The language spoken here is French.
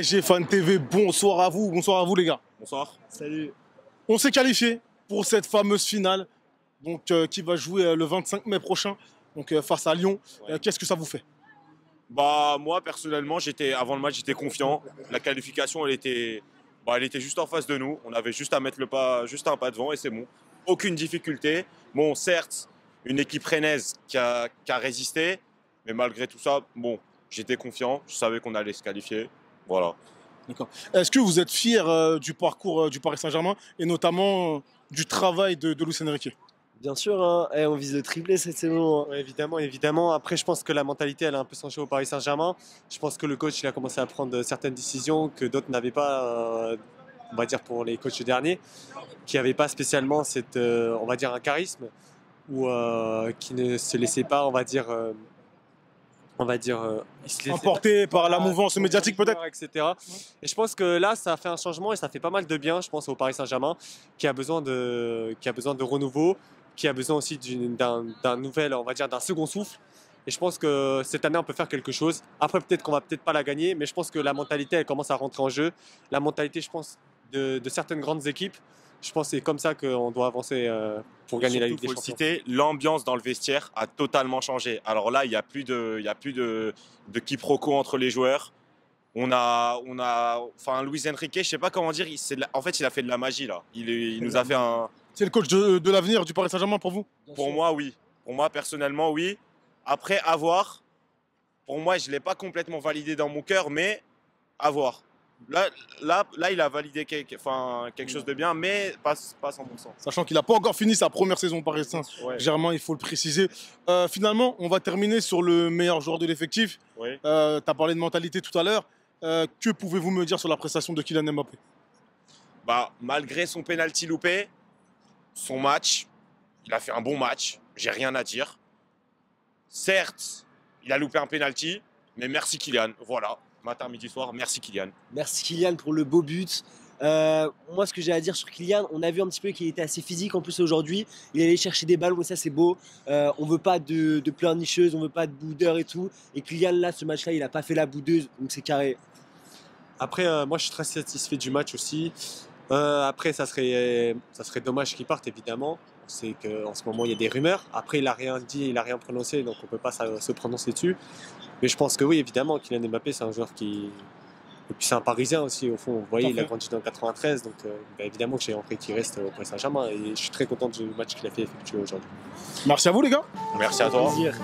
PSG Fan TV, bonsoir à vous les gars. Bonsoir. Salut. On s'est qualifié pour cette fameuse finale donc, qui va jouer le 25 mai prochain donc, face à Lyon. Ouais. Qu'est-ce que ça vous fait? Bah moi personnellement, avant le match, j'étais confiant. La qualification, elle était juste en face de nous. On avait juste à mettre juste un pas devant et c'est bon. Aucune difficulté. Bon, certes, une équipe rennaise qui a résisté, mais malgré tout ça, bon, j'étais confiant. Je savais qu'on allait se qualifier. Voilà. D'accord. Est-ce que vous êtes fier du parcours du Paris Saint-Germain et notamment du travail de Luis Enrique? Bien sûr, hein. On vise le triplé cette saison. Hein. Ouais, évidemment, évidemment. Après, je pense que la mentalité, elle a un peu changé au Paris Saint-Germain. Je pense que le coach, il a commencé à prendre certaines décisions que d'autres n'avaient pas, on va dire pour les coachs derniers, qui n'avaient pas spécialement on va dire un charisme ou qui ne se laissaient pas, il se laissaient Emporté par la mouvance médiatique peut-être? etc. Et je pense que là, ça a fait un changement et ça fait pas mal de bien, je pense, au Paris Saint-Germain, qui a besoin de renouveau, qui a besoin aussi d'un nouvel, on va dire, d'un second souffle. Et je pense que cette année, on peut faire quelque chose. Après, peut-être qu'on va peut-être pas la gagner, mais je pense que la mentalité, elle commence à rentrer en jeu. La mentalité, je pense, de certaines grandes équipes. Je pense que c'est comme ça qu'on doit avancer pour gagner la Ligue des Surtout, Champions. faut le citer, l'ambiance dans le vestiaire a totalement changé. Alors là, il n'y a plus de quiproquo entre les joueurs. Enfin, Luis Enrique, je sais pas comment dire, en fait, il a fait de la magie là. Il nous a fait un. C'est le coach de l'avenir du Paris Saint-Germain pour vous? Pour moi, oui. Pour moi, personnellement, oui. Après, à voir. Pour moi, je ne l'ai pas complètement validé dans mon cœur, mais à voir. Là, il a validé quelque chose de bien, mais pas 100%. Sachant qu'il n'a pas encore fini sa première saison au Paris Saint-Germain, il faut le préciser. Finalement, on va terminer sur le meilleur joueur de l'effectif. Oui. Tu as parlé de mentalité tout à l'heure. Que pouvez-vous me dire sur la prestation de Kylian Mbappé? Bah, malgré son penalty loupé, son match, il a fait un bon match. J'ai rien à dire. Certes, il a loupé un penalty, mais merci Kylian. Voilà, matin, midi, soir, merci Kylian. Merci Kylian pour le beau but. Moi, ce que j'ai à dire sur Kylian, on a vu un petit peu qu'il était assez physique en plus aujourd'hui. Il allait chercher des ballons et ça, c'est beau. On veut pas de pleurnicheuse, on veut pas de boudeur et tout. Et Kylian, là, ce match-là, il a pas fait la boudeuse, donc c'est carré. Après, moi, je suis très satisfait du match aussi. Après, ça serait dommage qu'il parte, évidemment. On sait qu'en ce moment, il y a des rumeurs. Après, il n'a rien dit, il n'a rien prononcé, donc on ne peut pas se prononcer dessus. Mais je pense que oui, évidemment, Kylian Mbappé, c'est un joueur qui... Et puis c'est un Parisien aussi, au fond. Vous voyez, il a grandi dans le 93, donc évidemment que j'ai envie qu'il reste au Paris Saint-Germain. Et je suis très content du match qu'il a fait effectuer aujourd'hui. Merci à vous les gars. Merci à toi. Plaisir.